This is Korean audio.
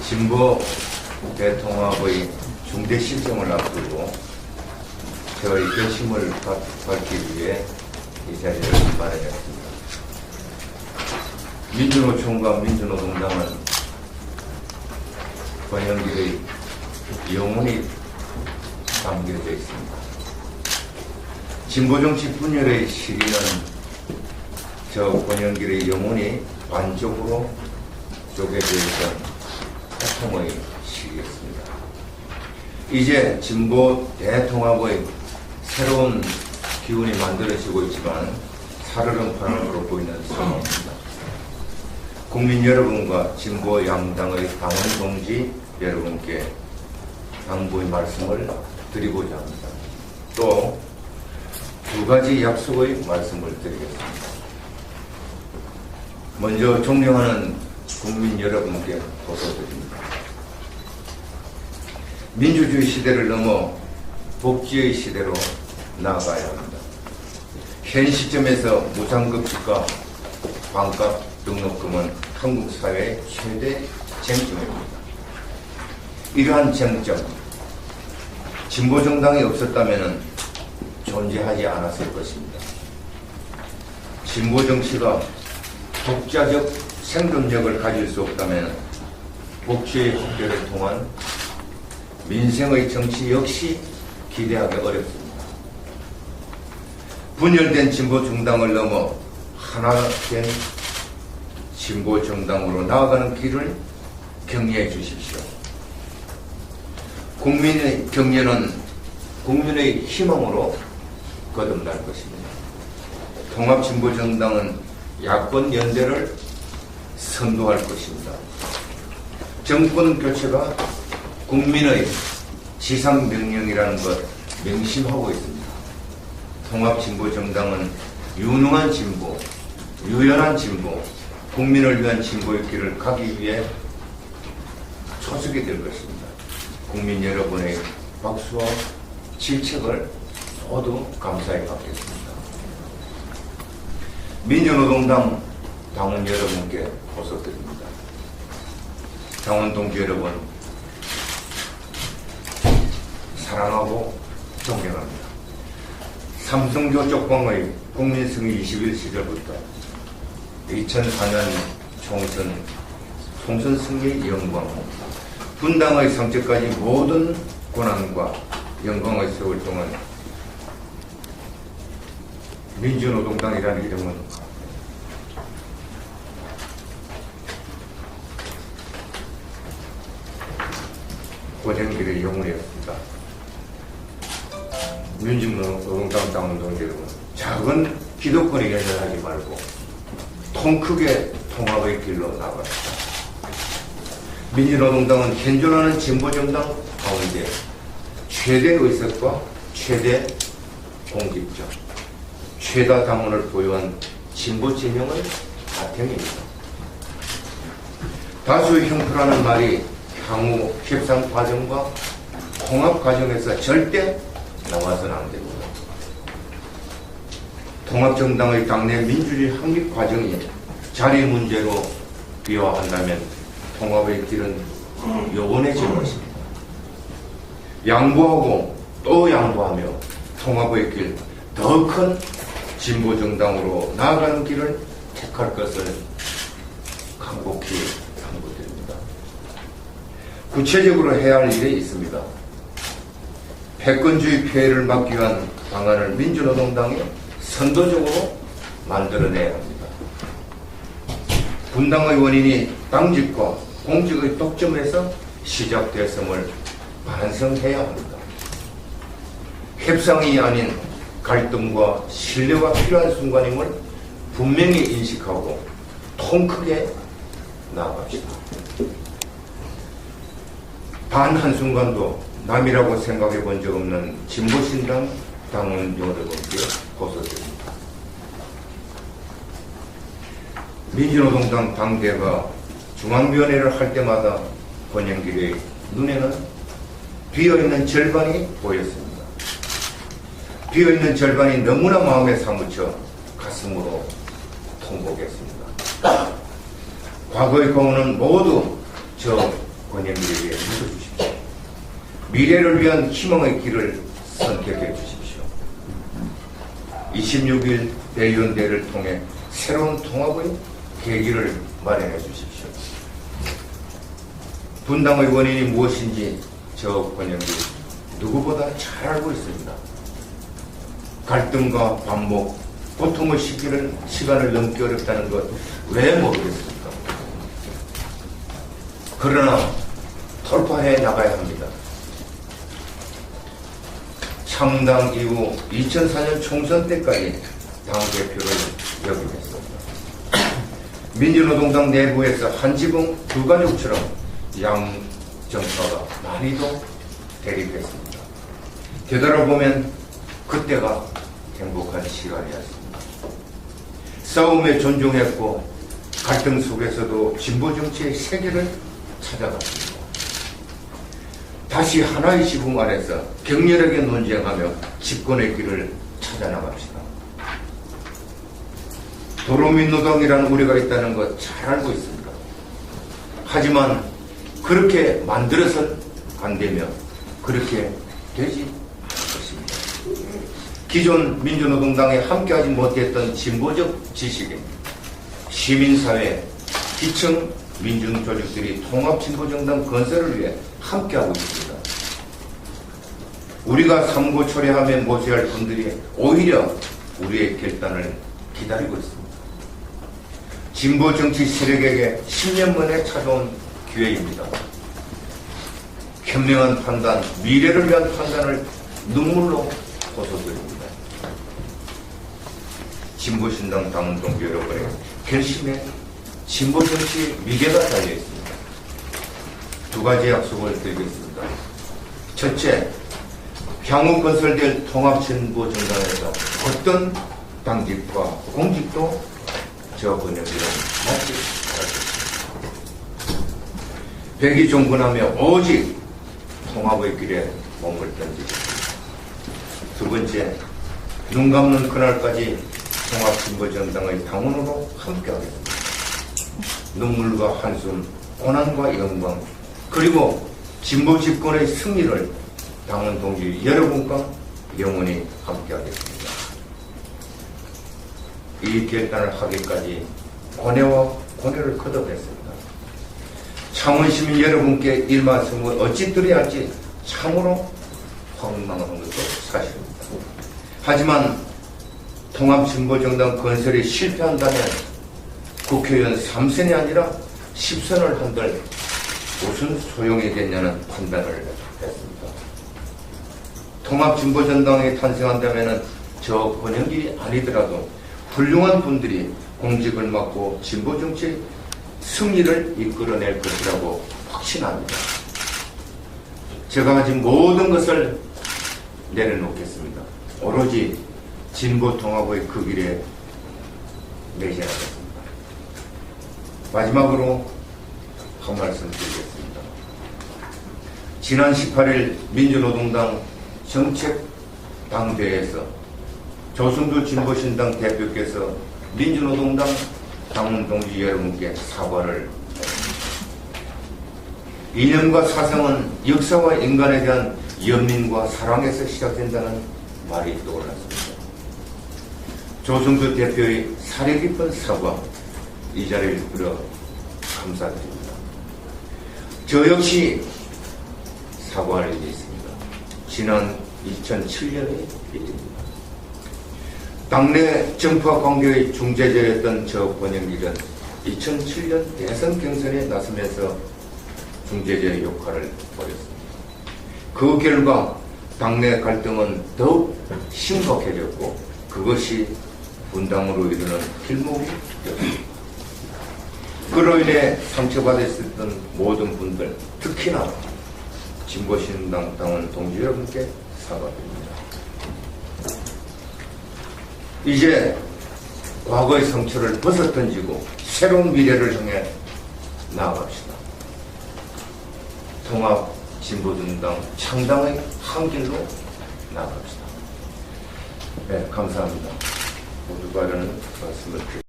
진보 대통합의 중대 실정을 앞두고 저의 결심을 밝히기 위해 이 자리를 마련했습니다. 민주노총과 민주노동당은 권영길의 영혼이 담겨져 있습니다. 진보정치 분열의 시기는 저 권영길의 영혼이 반쪽으로 쪼개져 있던 고통의 시기였습니다. 이제 진보 대통합의 새로운 기운이 만들어지고 있지만 살얼음 파랑으로 보이는 상황입니다. 국민 여러분과 진보 양당의 당원 동지 여러분께 당부의 말씀을 드리고자 합니다. 또 두 가지 약속의 말씀을 드리겠습니다. 먼저 존경하는 국민 여러분께 호소드립니다. 민주주의 시대를 넘어 복지의 시대로 나아가야 합니다. 현 시점에서 무상급식과 반값 등록금은 한국 사회의 최대 쟁점입니다. 이러한 쟁점, 진보정당이 없었다면 존재하지 않았을 것입니다. 진보정치가 독자적 생존력을 가질 수 없다면 복지의 확대를 통한 민생의 정치 역시 기대하기 어렵습니다. 분열된 진보정당을 넘어 하나 된 진보정당으로 나아가는 길을 격려해 주십시오. 국민의 격려는 국민의 희망으로 거듭날 것입니다. 통합진보정당은 야권 연대를 선도할 것입니다. 정권 교체가 국민의 지상명령이라는 것 명심하고 있습니다. 통합진보정당은 유능한 진보, 유연한 진보, 국민을 위한 진보의 길을 가기 위해 초석이 될 것입니다. 국민 여러분의 박수와 질책을 모두 감사히 받겠습니다. 민주노동당 당원 여러분께 호소드립니다. 당원 동지 여러분, 사랑하고 존경합니다. 삼성조 쪽방의 국민승리 21 시절부터 2004년 총선 승리의 영광, 분당의 성취까지 모든 고난과 영광의 세월 동안 민주노동당이라는 이름은 권영길의 영혼이었습니다. 민주노동당 당원동지 여러분, 작은 기득권에 연연하지 말고 통 크게 통합의 길로 나갑시다. 민주노동당은 현존하는 진보정당 가운데 최대 의석과 최대 공직자, 최다 당원을 보유한 진보 진영의 바탕입니다. 다수의 형표라는 말이 향후 협상 과정과 통합 과정에서 절대 나와서는 안 됩니다. 통합정당의 당내 민주주의 확립 과정이 자리 문제로 비화한다면 통합의 길은 요원해질 것입니다. 양보하고 또 양보하며 통합의 길, 더 큰 진보정당으로 나아가는 길을 택할 것을 간곡히 당부드립니다. 구체적으로 해야 할 일이 있습니다. 패권주의 폐해를 막기 위한 방안을 민주노동당이 선도적으로 만들어내야 합니다. 분당의 원인이 당직과 공직의 독점에서 시작됐음을 반성해야 합니다. 협상이 아닌 갈등과 신뢰가 필요한 순간임을 분명히 인식하고 통 크게 나아갑시다. 단 한순간도 남이라고 생각해 본 적 없는 진보신당 당원 여러분께 호소드립니다. 민주노동당 당대가 중앙위원회를 할 때마다 권영길의 눈에는 비어있는 절반이 보였습니다. 비어있는 절반이 너무나 마음에 사무쳐 가슴으로 통곡했습니다. 과거의 공헌은 모두 저 권영길에게 믿어주십시오. 미래를 위한 희망의 길을 선택해 주십시오. 26일 대의원대를 통해 새로운 통합의 계기를 마련해 주십시오. 분당의 원인이 무엇인지 저 권영길 누구보다 잘 알고 있습니다. 갈등과 반목, 고통의 시간을 넘기 어렵다는 것 왜 모르겠습니까? 그러나 돌파해 나가야 합니다. 창당 이후 2004년 총선 때까지 당대표를 역임했습니다. 민주노동당 내부에서 한 지붕 두 가족처럼 양정파가 많이도 대립했습니다. 되돌아보면 그때가 행복한 시간이었습니다. 싸움에 존중했고 갈등 속에서도 진보 정치의 세계를 찾아갔습니다. 다시 하나의 지붕 아래서 격렬하게 논쟁하며 집권의 길을 찾아나갑시다. 도로민노당이라는 우리가 있다는 것 잘 알고 있습니다. 하지만 그렇게 만들어서는 안 되며 그렇게 되지 않습니다. 기존 민주노동당에 함께하지 못했던 진보적 지식인, 시민사회, 기층 민중조직들이 통합진보정당 건설을 위해 함께하고 있습니다. 우리가 삼고 초래하며 모셔야 할 분들이 오히려 우리의 결단을 기다리고 있습니다. 진보 정치 세력에게 10년 만에 찾아온 기회입니다. 현명한 판단, 미래를 위한 판단을 눈물로 호소드립니다. 진보신당 당원 동지 여러분의 결심에 진보 정치 미래가 달려 있습니다. 두 가지 약속을 드리겠습니다. 첫째, 향후 건설될 통합진보정당에서 어떤 당직과 공직도 저 번역이랑 맞지 않았습니다. 백이 종군하며 오직 통합의 길에 몸을 던지겠습니다. 두 번째, 눈 감는 그날까지 통합진보정당의 당원으로 함께하겠습니다. 눈물과 한숨, 고난과 영광, 그리고 진보 집권의 승리를 당원 동지 여러분과 영원히 함께하겠습니다. 이 결단을 하기까지 고뇌와 고뇌를 거듭했습니다. 창원 시민 여러분께 이 말씀을 어찌 드려야 할지 참으로 황망한 것도 사실입니다. 하지만 통합진보정당 건설이 실패한다면 국회의원 3선이 아니라 10선을 한들 무슨 소용이 됐냐는 판단을 했습니다. 통합진보정당이 탄생한다면 저 권영길이 아니더라도 훌륭한 분들이 공직을 맡고 진보정치의 승리를 이끌어낼 것이라고 확신합니다. 제가 가진 모든 것을 내려놓겠습니다. 오로지 진보통합의 그 길에 매진하겠습니다. 마지막으로 한 말씀 드리겠습니다. 지난 18일 민주노동당 정책당대회에서 조승주 진보신당 대표께서 민주노동당 당원 동지 여러분께 사과를 했습니다. 이념과 사상은 역사와 인간에 대한 연민과 사랑에서 시작된다는 말이 떠올랐습니다. 조승주 대표의 사려 깊은 사과, 이 자리를 빌어 감사드립니다. 저 역시 사과할 일이 있습니다. 지난 2007년의 일입니다. 당내 정파 관계의 중재자였던 저 권영길은 2007년 대선 경선에 나서면서 중재자의 역할을 벌였습니다. 그 결과 당내 갈등은 더욱 심각해졌고 그것이 분당으로 이르는 길목이 되었습니다. 그로 인해 상처받았었던 모든 분들, 특히나 진보신당 당원 동지 여러분께 사과드립니다. 이제 과거의 상처를 벗어던지고 새로운 미래를 향해 나아갑시다. 통합 진보정당 창당의 한 길로 나아갑시다. 네, 감사합니다. 모두가 이런 말씀을 드립니다.